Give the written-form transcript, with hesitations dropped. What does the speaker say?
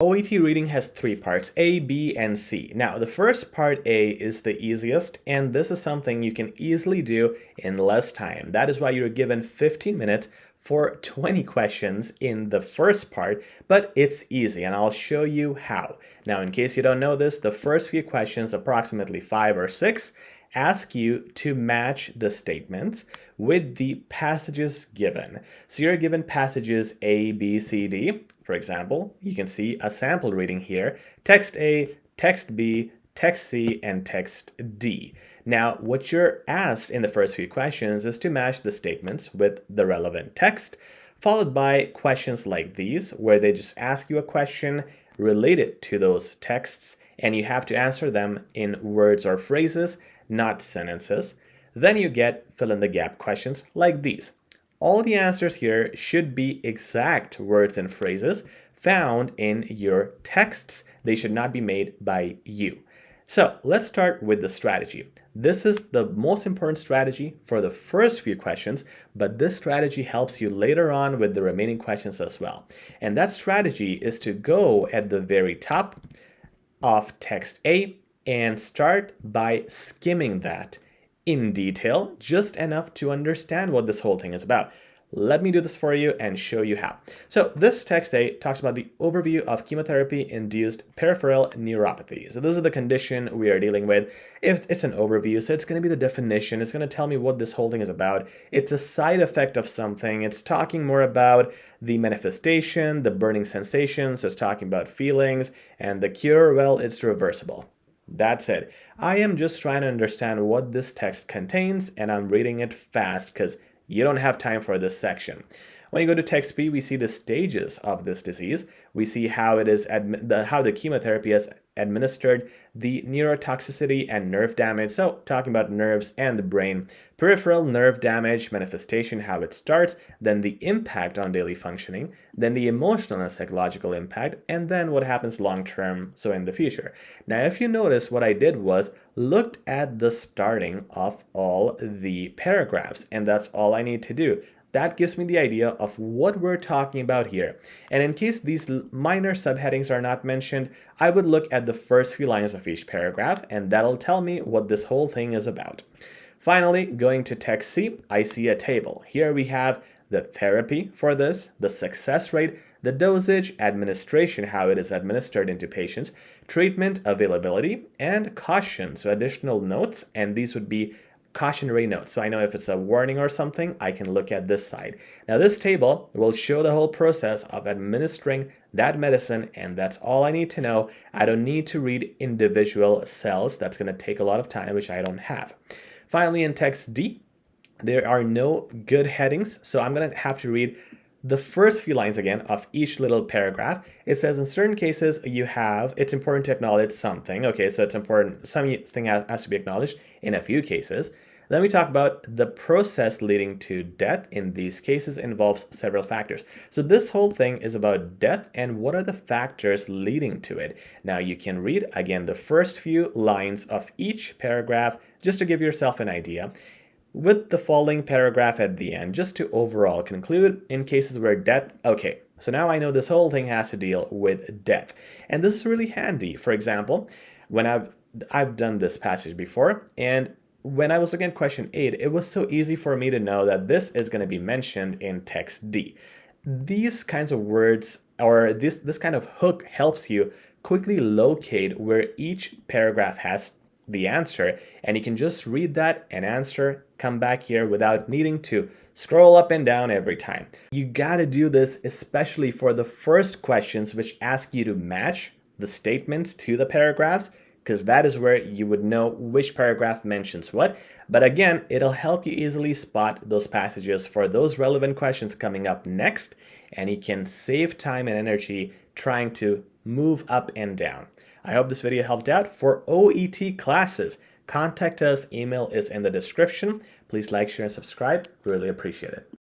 OET reading has three parts, A, B, and C. Now, the first part, A, is the easiest, and this is something you can easily do in less time. That is why you're given 15 minutes for 20 questions in the first part, but it's easy, and I'll show you how. Now, in case you don't know this, the first few questions, approximately 5 or 6, ask you to match the statements with the passages given. So you're given passages A, B, C, D. For example, you can see a sample reading here, text A, text B, text C, and text D. Now, what you're asked in the first few questions is to match the statements with the relevant text, followed by questions like these, where they just ask you a question related to those texts, and you have to answer them in words or phrases, not sentences. Then you get fill-in-the-gap questions like these. All the answers here should be exact words and phrases found in your texts. They should not be made by you. So let's start with the strategy. This is the most important strategy for the first few questions, but this strategy helps you later on with the remaining questions as well. And that strategy is to go at the very top of text A and start by skimming that in detail, just enough to understand what this whole thing is about. Let me do this for you and show you how. So this text A talks about the overview of chemotherapy-induced peripheral neuropathy. So this is the condition we are dealing with. If it's an overview, so it's going to be the definition. It's going to tell me what this whole thing is about. It's a side effect of something. It's talking more about the manifestation, the burning sensation. So it's talking about feelings, and the cure, well, it's reversible. That's it. I am just trying to understand what this text contains, and I'm reading it fast because you don't have time for this section. When you go to text B, we see the stages of this disease. We see how it is how the chemotherapy is administered, the neurotoxicity and nerve damage. So talking about nerves and the brain, peripheral nerve damage, manifestation, how it starts, then the impact on daily functioning, then the emotional and psychological impact, and then what happens long term, so in the future. Now, if you notice, what I did was looked at the starting of all the paragraphs, and that's all I need to do. That gives me the idea of what we're talking about here. And in case these minor subheadings are not mentioned, I would look at the first few lines of each paragraph, and that'll tell me what this whole thing is about. Finally, going to text C, I see a table. Here we have the therapy for this, the success rate, the dosage, administration, how it is administered into patients, treatment availability, and caution, so additional notes, and these would be cautionary notes. So I know if it's a warning or something, I can look at this side. Now this table will show the whole process of administering that medicine, and that's all I need to know. I don't need to read individual cells. That's going to take a lot of time, which I don't have. Finally, in text D, there are no good headings, so I'm going to have to read the first few lines again of each little paragraph. It says in certain cases it's important to acknowledge something. Okay, so it's important, something has to be acknowledged in a few cases. Then we talk about the process leading to death. In these cases involves several factors. So this whole thing is about death and what are the factors leading to it. Now you can read again the first few lines of each paragraph just to give yourself an idea, with the following paragraph at the end, just to overall conclude in cases where death, okay, so now I know this whole thing has to deal with death. And this is really handy. For example, when I've done this passage before, and when I was looking at question 8, it was so easy for me to know that this is going to be mentioned in text D. These kinds of words, or this kind of hook, helps you quickly locate where each paragraph has the answer, and you can just read that and answer, come back here without needing to scroll up and down every time. You gotta do this especially for the first questions, which ask you to match the statements to the paragraphs, because that is where you would know which paragraph mentions what. But again, it'll help you easily spot those passages for those relevant questions coming up next, and you can save time and energy trying to move up and down. I hope this video helped out. For OET classes, contact us. Email is in the description. Please like, share, and subscribe. Really appreciate it.